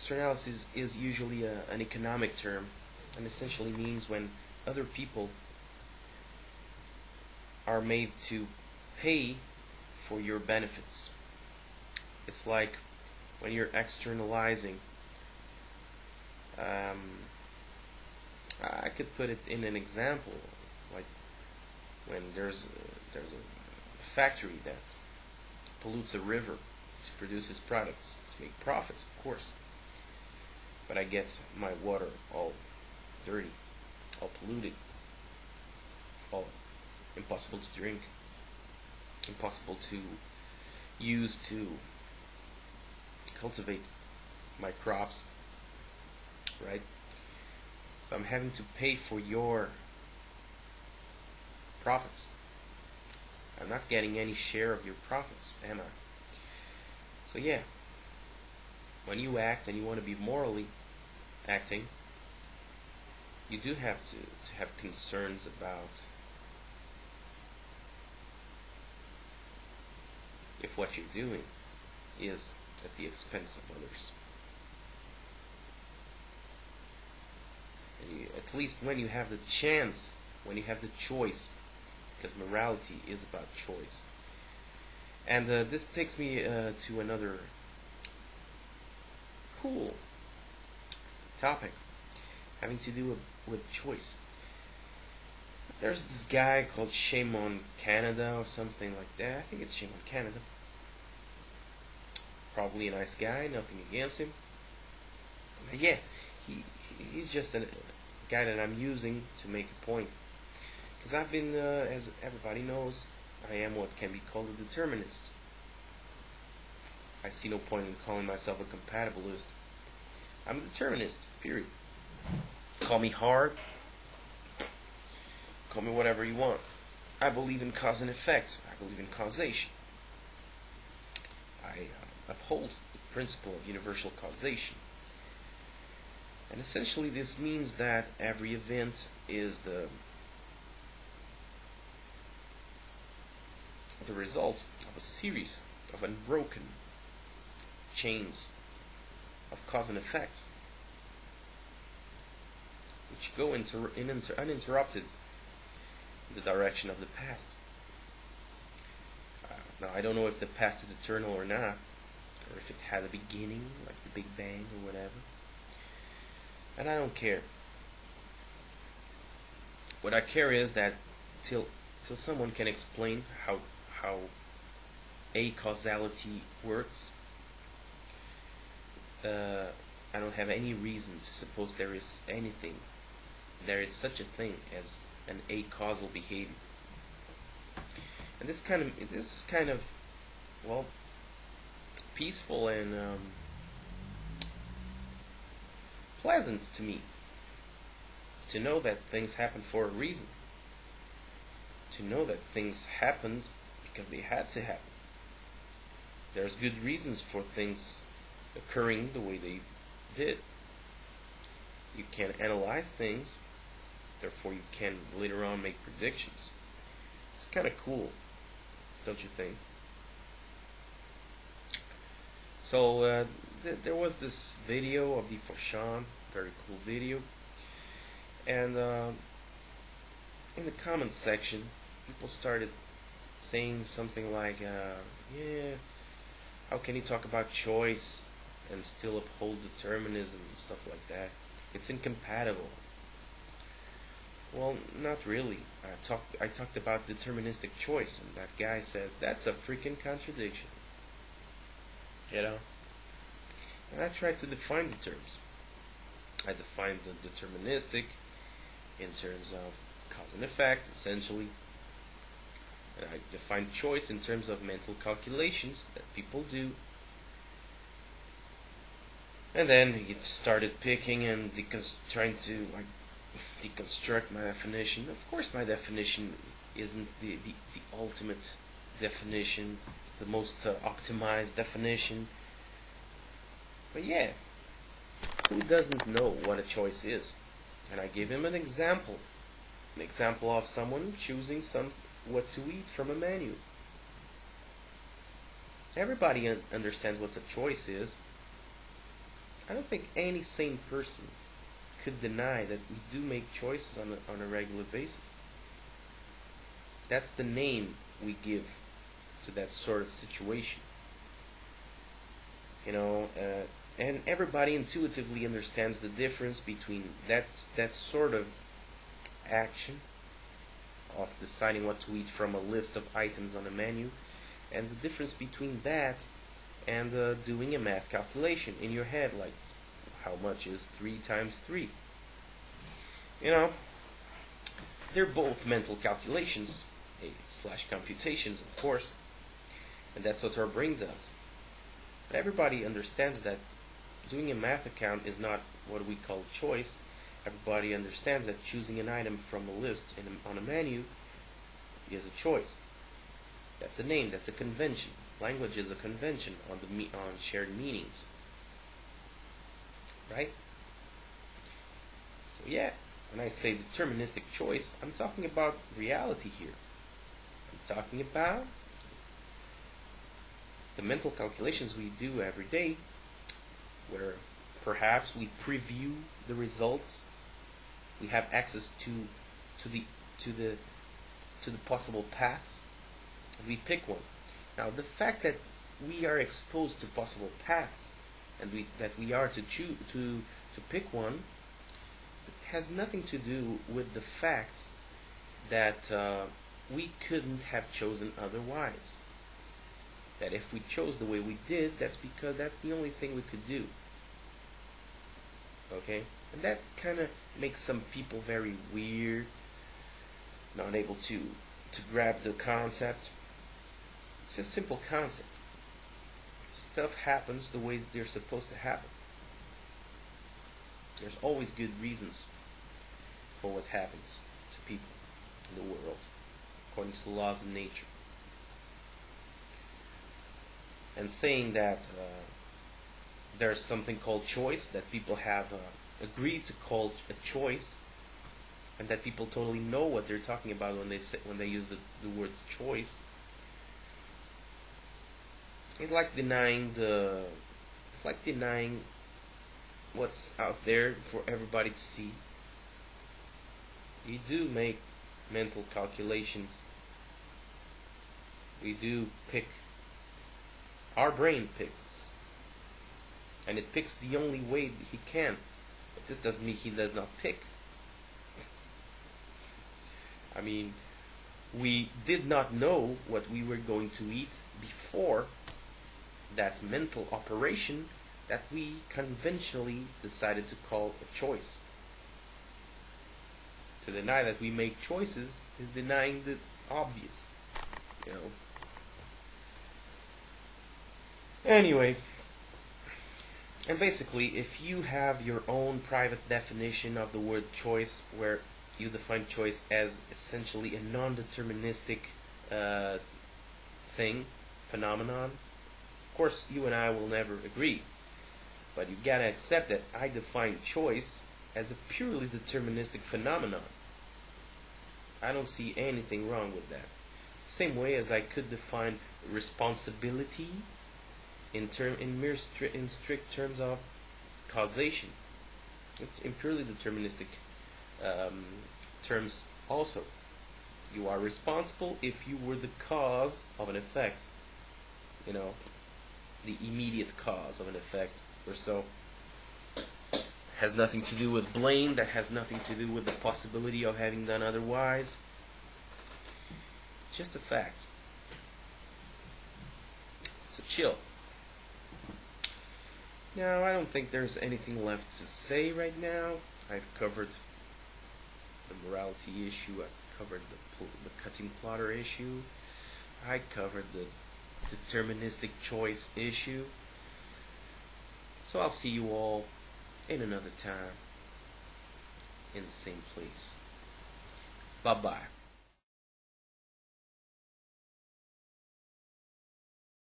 externalities is usually an economic term, and essentially means when other people are made to pay for your benefits. It's like when you're externalizing. I could put it in an example, like when there's a factory that pollutes a river to produce his products, to make profits, of course. But I get my water all dirty, all polluted, all impossible to drink, impossible to use to cultivate my crops, right? So I'm having to pay for your profits. I'm not getting any share of your profits, am I? So yeah, when you act and you want to be morally acting, you do have to have concerns about if what you're doing is at the expense of others. And at least when you have the chance, when you have the choice, because morality is about choice. And this takes me to another cool topic having to do with choice. There's this guy called Shame on Canada or something like that. I think it's Shame on Canada. Probably a nice guy, nothing against him. But yeah, he's just a guy that I'm using to make a point. Because I've been, as everybody knows, I am what can be called a determinist. I see no point in calling myself a compatibilist. I'm a determinist, period. Call me hard, call me whatever you want. I believe in cause and effect. I believe in causation. I uphold the principle of universal causation. And essentially this means that every event is the result of a series of unbroken chains of cause and effect, which go uninterrupted in the direction of the past. Now, I don't know if the past is eternal or not, or if it had a beginning, like the Big Bang or whatever. And I don't care. What I care is that till someone can explain how a causality works, I don't have any reason to suppose there is such a thing as an acausal behavior. And this is kind of well, peaceful and pleasant to me, to know that things happen for a reason, to know that things happened because they had to happen. There's good reasons for things occurring the way they did. You can analyze things, therefore you can later on make predictions. It's kind of cool, don't you think? So there was this video of the Foshan, very cool video, and in the comments section people started saying something like, yeah, how can you talk about choice and still uphold determinism and stuff like that? It's incompatible. Well, not really. I talked about deterministic choice, and that guy says that's a freaking contradiction. You know? And I tried to define the terms. I defined the deterministic in terms of cause and effect, essentially. And I defined choice in terms of mental calculations that people do. And then he started picking and trying to deconstruct my definition. Of course my definition isn't the ultimate definition, the most optimized definition. But yeah, who doesn't know what a choice is? And I gave him an example of someone choosing what to eat from a menu. Everybody understands what a choice is. I don't think any sane person could deny that we do make choices on a regular basis. That's the name we give to that sort of situation. And everybody intuitively understands the difference between that sort of action of deciding what to eat from a list of items on a menu, and the difference between that and doing a math calculation in your head, like how much is 3 times 3. They're both mental calculations, / computations, of course, and that's what our brain does. But everybody understands that doing a math account is not what we call choice. Everybody understands that choosing an item from a list on a menu is a choice. That's a name, that's a convention. Language is a convention on shared meanings. Right? So yeah, when I say deterministic choice, I'm talking about reality here. I'm talking about the mental calculations we do every day, where perhaps we preview the results, we have access to the possible paths, and we pick one. Now, the fact that we are exposed to possible paths and that we are to choose to pick one has nothing to do with the fact that we couldn't have chosen otherwise. That if we chose the way we did, that's because that's the only thing we could do. Okay? And that kind of makes some people very weird, not able to grab the concept. It's a simple concept. Stuff happens the way they're supposed to happen. There's always good reasons for what happens to people in the world, according to the laws of nature. And saying that there's something called choice, that people have agreed to call a choice, and that people totally know what they're talking about when they use the word choice. It's like denying what's out there for everybody to see. We do make mental calculations. We do pick. Our brain picks. And it picks the only way he can. But this doesn't mean he does not pick. I mean, we did not know what we were going to eat before that mental operation that we conventionally decided to call a choice. To deny that we make choices is denying the obvious. Anyway, and basically, if you have your own private definition of the word choice, where you define choice as essentially a non-deterministic phenomenon, of course, you and I will never agree. But you gotta accept that I define choice as a purely deterministic phenomenon. I don't see anything wrong with that. Same way as I could define responsibility in strict terms of causation. It's in purely deterministic terms also. You are responsible if you were the cause of an effect. The immediate cause of an effect or so. Has nothing to do with blame. That has nothing to do with the possibility of having done otherwise. It's just a fact. So chill. Now, I don't think there's anything left to say right now. I've covered the morality issue. I've covered the cutting plotter issue. I covered the deterministic choice issue. So I'll see you all in another time in the same place. Bye-bye.